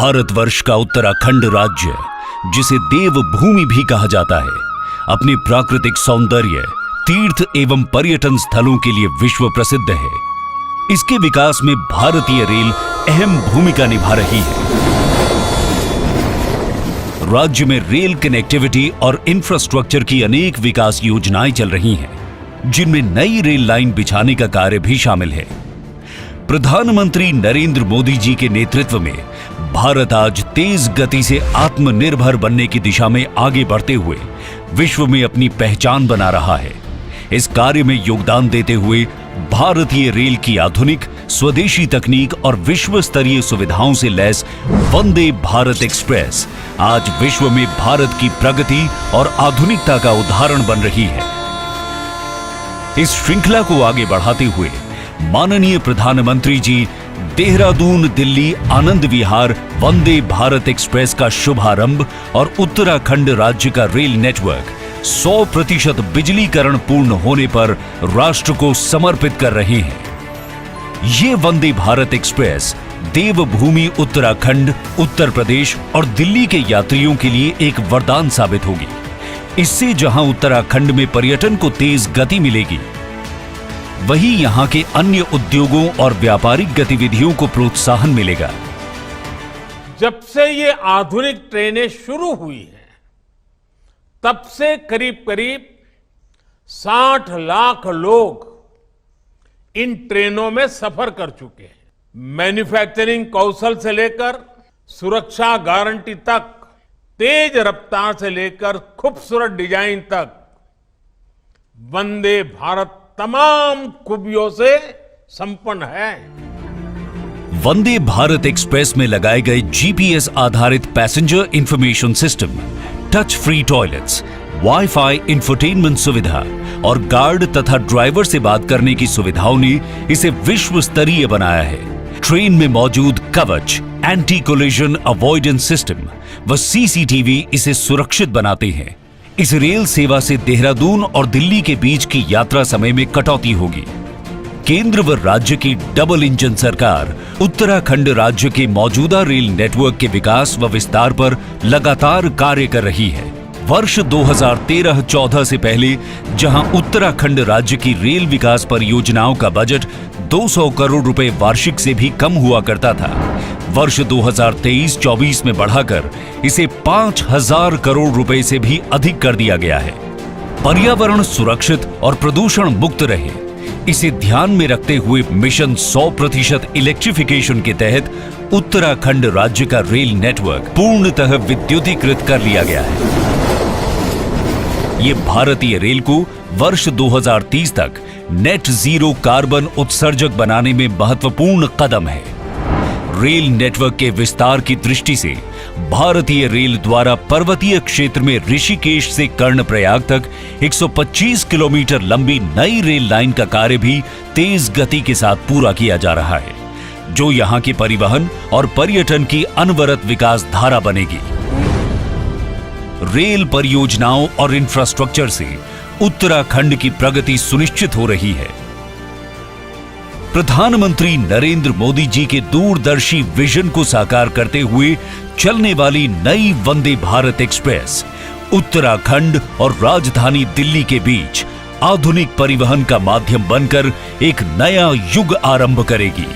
भारतवर्ष का उत्तराखंड राज्य, जिसे देवभूमि भी कहा जाता है, अपने प्राकृतिक सौंदर्य, तीर्थ एवं पर्यटन स्थलों के लिए विश्व प्रसिद्ध है। इसके विकास में भारतीय रेल अहम भूमिका निभा रही है। राज्य में रेल कनेक्टिविटी और इंफ्रास्ट्रक्चर की अनेक विकास योजनाएं चल रही हैं, जिनमें नई रेल लाइन बिछाने का कार्य भी शामिल है। प्रधानमंत्री नरेंद्र मोदी जी के नेतृत्व में भारत आज तेज गति से आत्मनिर्भर बनने की दिशा में आगे बढ़ते हुए विश्व में अपनी पहचान बना रहा है। इस कार्य में योगदान देते हुए भारतीय रेल की आधुनिक स्वदेशी तकनीक और विश्व स्तरीय सुविधाओं से लैस वंदे भारत एक्सप्रेस आज विश्व में भारत की प्रगति और आधुनिकता का उदाहरण बन रही है। इस श्रृंखला को आगे बढ़ाते हुए माननीय प्रधानमंत्री जी देहरादून दिल्ली आनंद विहार वंदे भारत एक्सप्रेस का शुभारंभ और उत्तराखंड राज्य का रेल नेटवर्क 100% बिजलीकरण पूर्ण होने पर राष्ट्र को समर्पित कर रहे हैं। ये वंदे भारत एक्सप्रेस देवभूमि उत्तराखंड, उत्तर प्रदेश और दिल्ली के यात्रियों के लिए एक वरदान साबित होगी। इससे जहां उत्तराखंड में पर्यटन को तेज गति मिलेगी, वहीं यहां के अन्य उद्योगों और व्यापारिक गतिविधियों को प्रोत्साहन मिलेगा। जब से ये आधुनिक ट्रेनें शुरू हुई हैं, तब से करीब करीब 60 लाख लोग इन ट्रेनों में सफर कर चुके हैं। मैन्युफैक्चरिंग कौशल से लेकर सुरक्षा गारंटी तक, तेज रफ्तार से लेकर खूबसूरत डिजाइन तक, वंदे भारत तमाम खूबियों से संपन्न है। वंदे भारत एक्सप्रेस में लगाए गए जीपीएस आधारित passenger information system, touch free toilets, wifi infotainment सुविधा और गार्ड तथा ड्राइवर से बात करने की सुविधाओं ने इसे विश्व स्तरीय बनाया है। ट्रेन में मौजूद कवच, एंटी कोलिजन अवॉइडेंस सिस्टम व सीसीटीवी इसे सुरक्षित बनाते हैं। इस रेल सेवा से देहरादून और दिल्ली के बीच की यात्रा समय में कटौती होगी। केंद्र व राज्य की डबल इंजन सरकार उत्तराखंड राज्य के मौजूदा रेल नेटवर्क के विकास व विस्तार पर लगातार कार्य कर रही है। वर्ष 2013-14 से पहले जहां उत्तराखंड राज्य की रेल विकास परियोजनाओं का बजट 200 करोड़ रुपए वार्षिक से भी कम हुआ करता था, वर्ष 2023-24 में बढ़ाकर इसे 5000 करोड़ रुपए से भी अधिक कर दिया गया है। पर्यावरण सुरक्षित और प्रदूषण मुक्त रहे, इसे ध्यान में रखते हुए मिशन 100% इलेक्ट्रिफिकेशन के तहत उत्तराखंड राज्य का रेल नेटवर्क पूर्णतः विद्युतीकृत कर लिया गया है। ये भारतीय रेल को वर्ष 2030 तक नेट जीरो कार्बन उत्सर्जक बनाने में महत्वपूर्ण कदम है। रेल नेटवर्क के विस्तार की दृष्टि से भारतीय रेल द्वारा पर्वतीय क्षेत्र में ऋषिकेश से कर्णप्रयाग तक 125 किलोमीटर लंबी नई रेल लाइन का कार्य भी तेज गति के साथ पूरा किया जा रहा है, जो यहां के परिवहन और पर्यटन की अनवरत विकास धारा बनेगी। रेल परियोजनाओं और इंफ्रास्ट्रक्चर से उत्तराखंड की प्रगति सुनिश्चित हो रही है। प्रधानमंत्री नरेंद्र मोदी जी के दूरदर्शी विजन को साकार करते हुए चलने वाली नई वंदे भारत एक्सप्रेस उत्तराखंड और राजधानी दिल्ली के बीच आधुनिक परिवहन का माध्यम बनकर एक नया युग आरंभ करेगी।